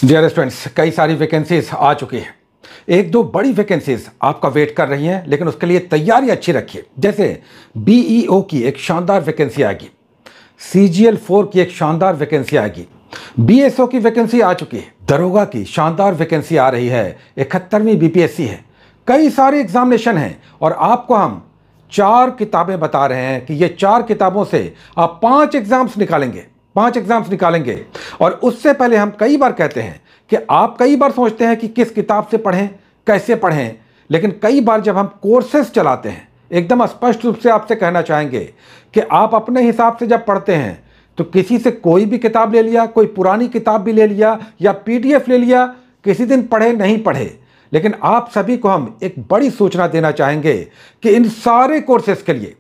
Dear students, कई सारी vacancies आ चुकी हैं। एक दो बड़ी वैकेंसीज आपका वेट कर रही हैं, लेकिन उसके लिए तैयारी अच्छी रखिए। जैसे बीईओ की एक शानदार वैकेंसी आएगी, CGL4 की एक शानदार वैकेंसी आएगी, बीएसओ की वैकेंसी आ चुकी है, दरोगा की शानदार वैकेंसी आ रही है, 71वीं बीपीएससी है। कई सारे एग्जामिनेशन हैं और आपको हम 4 किताबें बता रहे हैं कि ये 4 किताबों से आप 5 एग्जाम्स निकालेंगे। और उससे पहले हम कई बार कहते हैं कि आप कई बार सोचते हैं कि किस किताब से पढ़ें, कैसे पढ़ें, लेकिन कई बार जब हम कोर्सेज चलाते हैं, एकदम स्पष्ट रूप से आपसे कहना चाहेंगे कि आप अपने हिसाब से जब पढ़ते हैं तो किसी से कोई भी किताब ले लिया, कोई पुरानी किताब भी ले लिया या PDF ले लिया, किसी दिन पढ़े नहीं पढ़े, लेकिन आप सभी को हम एक बड़ी सूचना देना चाहेंगे कि इन सारे कोर्सेज के लिए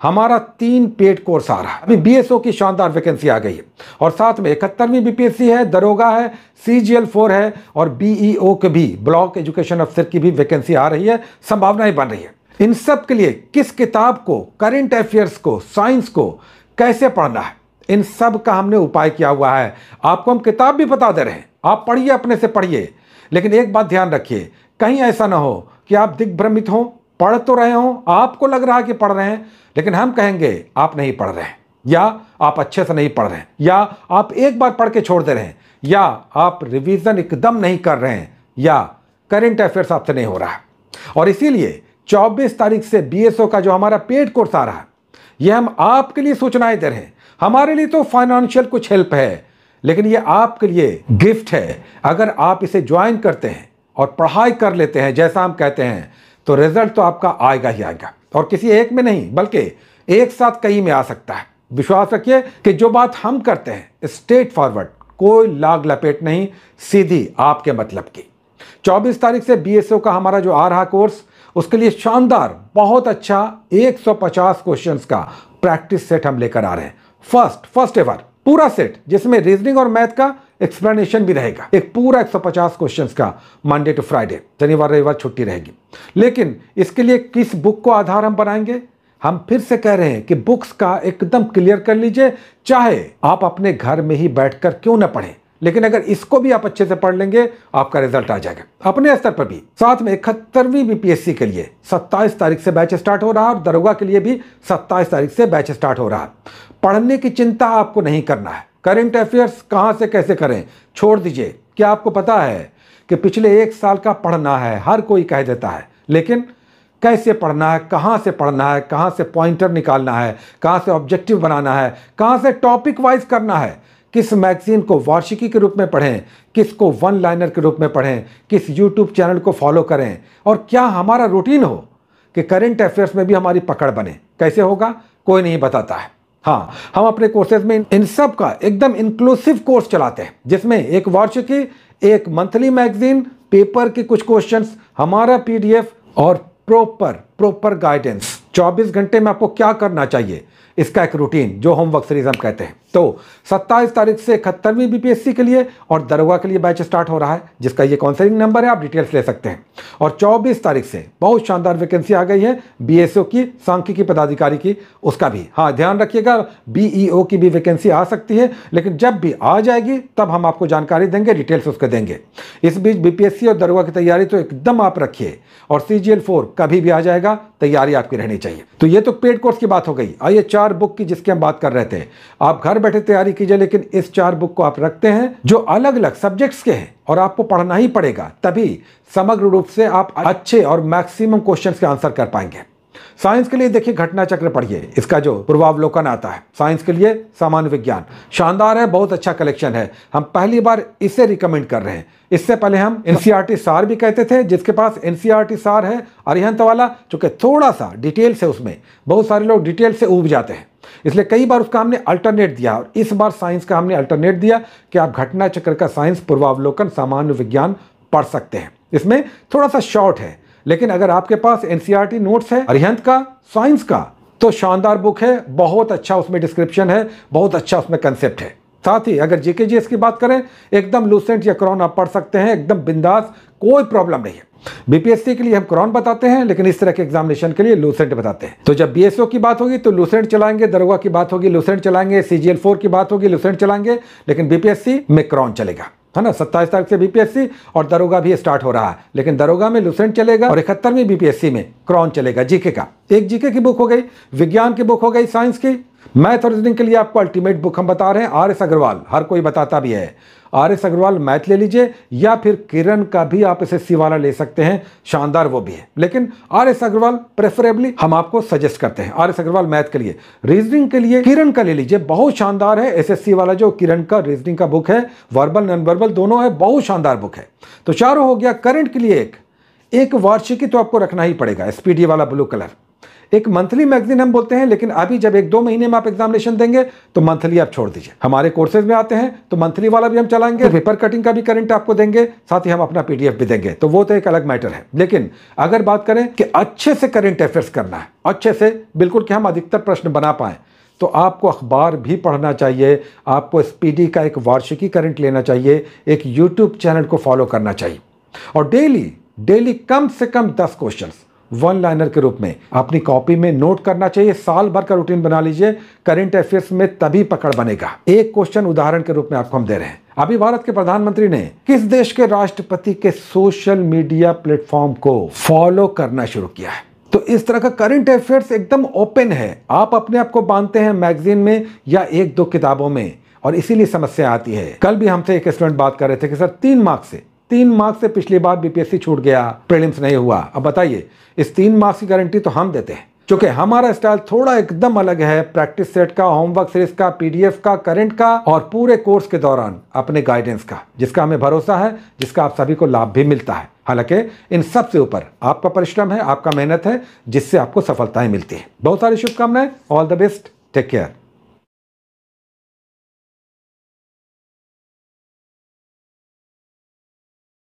हमारा 3 पेड कोर्स आ रहा है। अभी बीएसओ की शानदार वैकेंसी आ गई है और साथ में 71वीं बीपीएससी है, दरोगा है, CGL4 है और बीईओ के भी, ब्लॉक एजुकेशन अफसर की भी वैकेंसी आ रही है, संभावनाएं बन रही है। इन सब के लिए किस किताब को, करंट अफेयर्स को, साइंस को कैसे पढ़ना है, इन सब का हमने उपाय किया हुआ है। आपको हम किताब भी बता दे रहे हैं, आप पढ़िए, अपने से पढ़िए, लेकिन एक बात ध्यान रखिए, कहीं ऐसा ना हो कि आप दिग्भ्रमित हो, पढ़ तो रहे हो, आपको लग रहा है कि पढ़ रहे हैं, लेकिन हम कहेंगे आप नहीं पढ़ रहे हैं, या आप अच्छे से नहीं पढ़ रहे हैं, या आप एक बार पढ़ के छोड़ दे रहे हैं, या आप रिवीजन एकदम नहीं कर रहे हैं, या करंट अफेयर्स आपसे नहीं हो रहा है। और इसीलिए 24 तारीख से बीएसओ का जो हमारा पेड कोर्स आ रहा है, यह हम आपके लिए सूचनाएं दे रहे हैं। हमारे लिए तो फाइनेंशियल कुछ हेल्प है, लेकिन ये आपके लिए गिफ्ट है। अगर आप इसे ज्वाइन करते हैं और पढ़ाई कर लेते हैं जैसा हम कहते हैं, तो रिजल्ट तो आपका आएगा ही आएगा, और किसी एक में नहीं बल्कि एक साथ कई में आ सकता है। विश्वास रखिए कि जो बात हम करते हैं स्ट्रेट फॉरवर्ड, कोई लाग लपेट नहीं, सीधी आपके मतलब की। 24 तारीख से बीएसओ का हमारा जो आ रहा कोर्स, उसके लिए शानदार, बहुत अच्छा 150 क्वेश्चंस का प्रैक्टिस सेट हम लेकर आ रहे हैं। फर्स्ट एवर पूरा सेट, जिसमें रीजनिंग और मैथ का एक्सप्लेनेशन भी रहेगा। एक पूरा 150 क्वेश्चंस का, मंडे टू फ्राइडे, शनिवार रविवार छुट्टी रहेगी। लेकिन इसके लिए किस बुक को आधार हम बनाएंगे, हम फिर से कह रहे हैं कि बुक्स का एकदम क्लियर कर लीजिए। चाहे आप अपने घर में ही बैठकर क्यों ना पढ़ें, लेकिन अगर इसको भी आप अच्छे से पढ़ लेंगे, आपका रिजल्ट आ जाएगा अपने स्तर पर भी। साथ में 71वीं बीपीएससी के लिए 27 तारीख से बैच स्टार्ट हो रहा है और दरोगा के लिए भी 27 तारीख से बैच स्टार्ट हो रहा है। पढ़ने की चिंता आपको नहीं करना है। करंट अफेयर्स कहां से कैसे करें छोड़ दीजिए। क्या आपको पता है कि पिछले 1 साल का पढ़ना है, हर कोई कह देता है, लेकिन कैसे पढ़ना है, कहां से पढ़ना है, कहां से पॉइंटर निकालना है, कहां से ऑब्जेक्टिव बनाना है, कहां से टॉपिक वाइज करना है, किस मैगजीन को वार्षिकी के रूप में पढ़ें, किसको वन लाइनर के रूप में पढ़ें, किस यूट्यूब चैनल को फॉलो करें, और क्या हमारा रूटीन हो कि करंट अफेयर्स में भी हमारी पकड़ बने। कैसे होगा, कोई नहीं बताता है। हाँ, हम अपने कोर्सेज में इन सब का एकदम इंक्लूसिव कोर्स चलाते हैं, जिसमें एक वार्षिकी, एक मंथली मैगजीन, पेपर के कुछ क्वेश्चंस, हमारा PDF और प्रॉपर गाइडेंस। 24 घंटे में आपको क्या करना चाहिए, इसका एक रूटीन, जो होमवर्क सीरीज हम कहते हैं। तो 27 तारीख से 71वीं बीपीएससी के लिए और दरोगा के लिए बैच स्टार्ट हो रहा है, जिसका ये काउंसलिंग नंबर है, आप डिटेल्स ले सकते हैं। और 24 तारीख से बहुत शानदार वैकेंसी आ गई है बीएसओ की, सांख्यिकी पदाधिकारी की, उसका भी। हाँ, ध्यान रखिएगा, बीईओ की भी वैकेंसी आ सकती है, लेकिन जब भी आ जाएगी तब हम आपको जानकारी देंगे, डिटेल्स उसके देंगे। इस बीच बीपीएससी और दरोगा की तैयारी तो एकदम आप रखिए, और CGL4 कभी भी आ जाएगा, तैयारी आपकी रहनी चाहिए। तो ये तो पेड कोर्स की बात हो गई। आइए 4 बुक की, जिसकी हम बात कर रहे थे। आप घर बैठे तैयारी कीजिए, लेकिन इस 4 बुक को आप रखते हैं जो अलग अलग सब्जेक्ट्स के हैं, और आपको पढ़ना ही पड़ेगा, तभी समग्र रूप से आप अच्छे और मैक्सिमम क्वेश्चंस के आंसर कर पाएंगे। साइंस के लिए देखिए घटना चक्र पढ़िए, इसका जो पूर्वावलोकन आता है। साइंस के लिए सामान्य विज्ञान शानदार है, बहुत अच्छा कलेक्शन है, हम पहली बार इसे रिकमेंड कर रहे हैं। इससे पहले हम NCERT सार भी कहते थे, जिसके पास NCERT सार है अरिहंत वाला, चूंकि थोड़ा सा डिटेल से, उसमें बहुत सारे लोग डिटेल से ऊब जाते हैं, इसलिए कई बार उसका हमने अल्टरनेट दिया, और इस बार साइंस का हमने अल्टरनेट दिया कि आप घटना चक्र का साइंस, पूर्वावलोकन, सामान्य विज्ञान पढ़ सकते हैं। इसमें थोड़ा सा शॉर्ट है, लेकिन अगर आपके पास NCERT नोट्स है अरिहंत का, साइंस का, तो शानदार बुक है, बहुत अच्छा उसमें डिस्क्रिप्शन है, बहुत अच्छा उसमें कंसेप्ट है। साथ ही अगर GKGS की बात करें, एकदम लूसेंट या क्रॉन आप पढ़ सकते हैं, एकदम बिंदास, कोई प्रॉब्लम नहीं है। बीपीएससी के लिए हम क्रॉन बताते हैं, लेकिन इस तरह के एग्जामिनेशन के लिए लूसेंट बताते हैं। तो जब बीएसओ की बात होगी तो लूसेंट चलाएंगे, दरोगा की बात होगी लूसेंट चलाएंगे, CGL4 की बात होगी लूसेंट चलाएंगे, लेकिन बीपीएससी में क्रॉन चलेगा। है ना। 27 तारीख से बीपीएससी और दरोगा भी स्टार्ट हो रहा है, लेकिन दरोगा में लुसेंट चलेगा और 71वीं बीपीएससी में क्रॉन चलेगा जीके का। एक जीके की बुक हो गई, विज्ञान की बुक हो गई, साइंस की। मैथ और रीजनिंग के लिए आपको अल्टीमेट बुक हम बता रहे हैं, आर.एस. अग्रवाल। हर कोई बताता भी है, आर.एस. अग्रवाल मैथ ले लीजिए, या फिर किरण का भी आप एसएससी वाला ले सकते हैं, शानदार वो भी है। लेकिन आर.एस. अग्रवाल प्रेफरेबली हम आपको सजेस्ट करते हैं। आर.एस. अग्रवाल मैथ के लिए। रीजनिंग के लिए किरण का ले लीजिए, बहुत शानदार है। एसएससी वाला जो किरण का रीजनिंग का बुक है, वर्बल नॉन वर्बल दोनों है, बहुत शानदार बुक है। तो चारों हो गया। करंट के लिए एक वार्षिकी तो आपको रखना ही पड़ेगा, एसपीडी वाला ब्लू कलर। एक मंथली मैगजीन हम बोलते हैं, लेकिन अभी जब 1-2 महीने में आप एग्जामिनेशन देंगे तो मंथली आप छोड़ दीजिए। हमारे कोर्सेज में आते हैं तो मंथली वाला भी हम चलाएंगे, पेपर कटिंग का भी करंट आपको देंगे, साथ ही हम अपना पीडीएफ भी देंगे, तो वो तो एक अलग मैटर है। लेकिन अगर बात करें कि अच्छे से करंट अफेयर्स करना है, अच्छे से बिल्कुल कि हम अधिकतर प्रश्न बना पाएं, तो आपको अखबार भी पढ़ना चाहिए, आपको एसपीडी का एक वार्षिकी करंट लेना चाहिए, एक यूट्यूब चैनल को फॉलो करना चाहिए, और डेली कम से कम 10 क्वेश्चंस 1 लाइनर के रूप में अपनी कॉपी में नोट करना चाहिए। साल भर का रूटीन बना लीजिए, करंट अफेयर्स में तभी पकड़ बनेगा। एक क्वेश्चन उदाहरण के रूप में आपको हम दे रहे हैं। अभी भारत के प्रधानमंत्री ने किस देश के राष्ट्रपति के सोशल मीडिया प्लेटफॉर्म को फॉलो करना शुरू किया है? तो इस तरह का करंट अफेयर्स एकदम ओपन है, आप अपने आप को बांधते हैं मैगजीन में या 1-2 किताबों में, और इसीलिए समस्या आती है। कल भी हमसे एक स्टूडेंट बात कर रहे थे कि सर 3 मार्क्स से पिछली बार बीपीएससी छूट गया, प्रीलिम्स नहीं हुआ। अब बताइए, इस 3 मार्क्स की गारंटी तो हम देते हैं, क्योंकि हमारा स्टाइल थोड़ा एकदम अलग है। प्रैक्टिस सेट का, होमवर्क सीरीज का, पीडीएफ का, करंट का, और पूरे कोर्स के दौरान अपने गाइडेंस का, जिसका हमें भरोसा है, जिसका आप सभी को लाभ भी मिलता है। हालांकि इन सब से ऊपर आपका परिश्रम है, आपका मेहनत है, जिससे आपको सफलताएं मिलती है। बहुत सारी शुभकामनाएं। All the best, take care.